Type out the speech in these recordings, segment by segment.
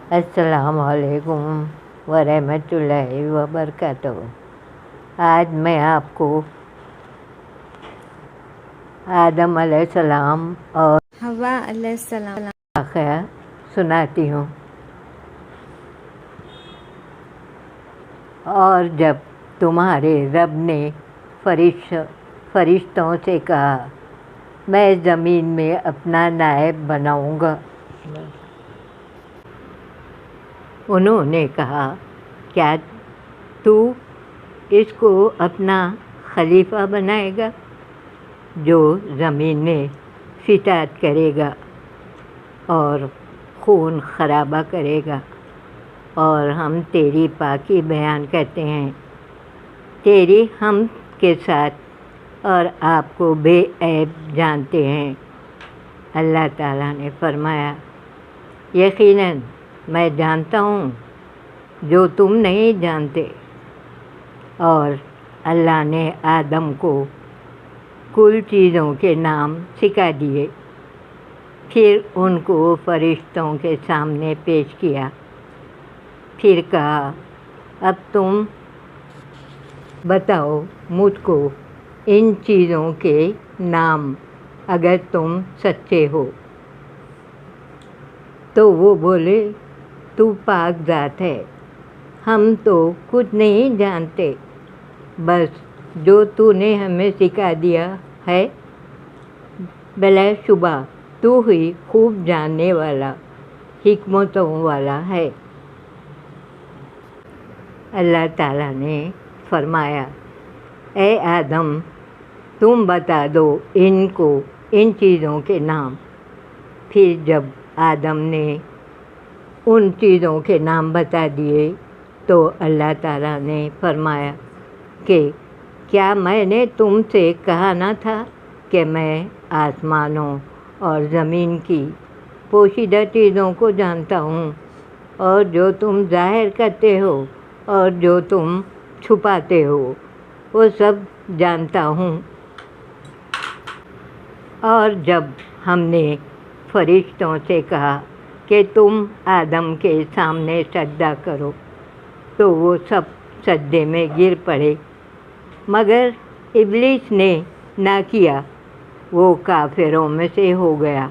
अस्सलाम वालेकुम वरहमतुल्लाहि वबरकातुहू। आज मैं आपको आदम अलैहिस्सलाम और हवा अलैहिस्सलाम वाक़या सुनाती हूँ। और जब तुम्हारे रब ने फरिश्तों से कहा, मैं ज़मीन में अपना नायब बनाऊँगा, उन्होंने कहा, क्या तू इसको अपना खलीफा बनाएगा जो ज़मीन में फिसाद करेगा और खून खराबा करेगा। और हम तेरी पाकी बयान करते हैं, तेरी हमद के साथ, और आपको बेऐब जानते हैं। अल्लाह ताला ने फरमाया, यकीनन मैं जानता हूँ जो तुम नहीं जानते। और अल्लाह ने आदम को कुल चीज़ों के नाम सिखा दिए। फिर उनको फरिश्तों के सामने पेश किया। फिर कहा, अब तुम बताओ मुझको इन चीज़ों के नाम, अगर तुम सच्चे हो। तो वो बोले, तू पाक ज़ात है, हम तो कुछ नहीं जानते, बस जो तूने हमें सिखा दिया है। बिलाशुबा तू ही खूब जानने वाला, हिकमतों वाला है। अल्लाह ताला ने फरमाया, ए आदम, तुम बता दो इनको इन चीज़ों के नाम। फिर जब आदम ने उन चीज़ों के नाम बता दिए तो अल्लाह ताला ने फरमाया कि क्या मैंने तुमसे कहा ना था कि मैं आसमानों और ज़मीन की पोशीदा चीज़ों को जानता हूँ, और जो तुम ज़ाहिर करते हो और जो तुम छुपाते हो वो सब जानता हूँ। और जब हमने फरिश्तों से कहा कि तुम आदम के सामने सजदा करो, तो वो सब सजदे में गिर पड़े, मगर इब्लीस ने ना किया, वो काफिरों में से हो गया।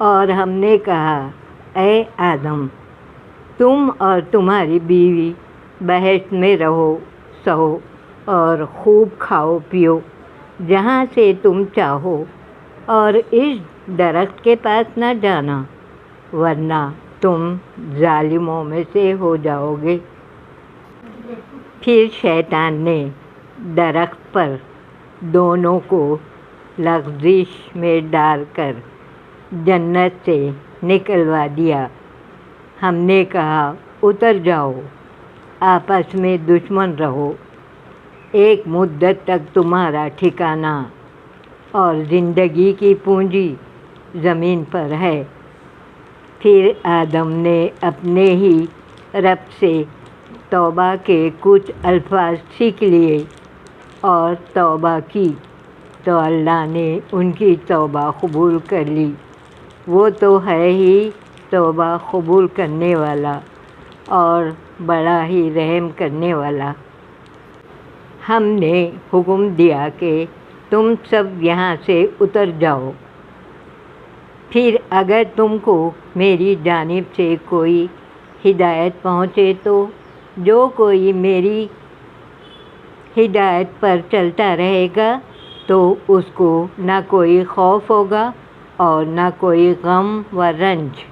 और हमने कहा, ए आदम, तुम और तुम्हारी बीवी बहस में रहो, सहो और खूब खाओ पियो जहाँ से तुम चाहो, और इस दरख्त के पास न जाना, वरना तुम जालिमों में से हो जाओगे। फिर शैतान ने दरख्त पर दोनों को लग़ज़िश में डालकर जन्नत से निकलवा दिया। हमने कहा, उतर जाओ, आपस में दुश्मन रहो, एक मुद्दत तक तुम्हारा ठिकाना और ज़िंदगी की पूंजी ज़मीन पर है। फिर आदम ने अपने ही रब से तौबा के कुछ अल्फाज सीख लिए और तौबा की, तो अल्लाह ने उनकी तौबा कबूल कर ली। वो तो है ही तौबा कबूल करने वाला और बड़ा ही रहम करने वाला। हमने हुक्म दिया कि तुम सब यहाँ से उतर जाओ। फिर अगर तुमको मेरी जानिब से कोई हिदायत पहुँचे, तो जो कोई मेरी हिदायत पर चलता रहेगा तो उसको ना कोई खौफ होगा और ना कोई गम व रंज।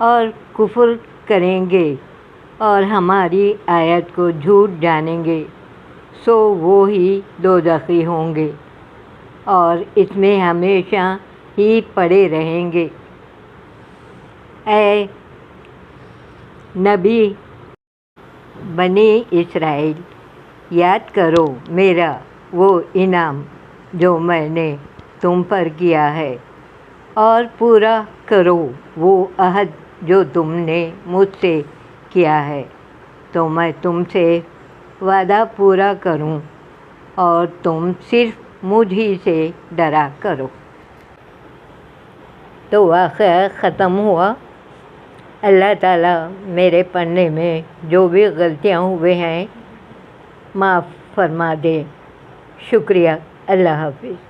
और कुफ्र करेंगे और हमारी आयत को झूठ जानेंगे, सो वो ही दोज़खी होंगे और इसमें हमेशा ही पड़े रहेंगे। ऐ नबी बनी इसराइल, याद करो मेरा वो इनाम जो मैंने तुम पर किया है, और पूरा करो वो अहद जो तुमने मुझसे किया है, तो मैं तुमसे वादा पूरा करूं और तुम सिर्फ मुझ ही से डरा करो। तो वाक़या ख़त्म हुआ اللہ تعالیٰ میرے پڑھنے میں جو بھی غلطیاں ہوئے ہیں معاف فرما دے۔ شکریہ۔ اللہ حافظ۔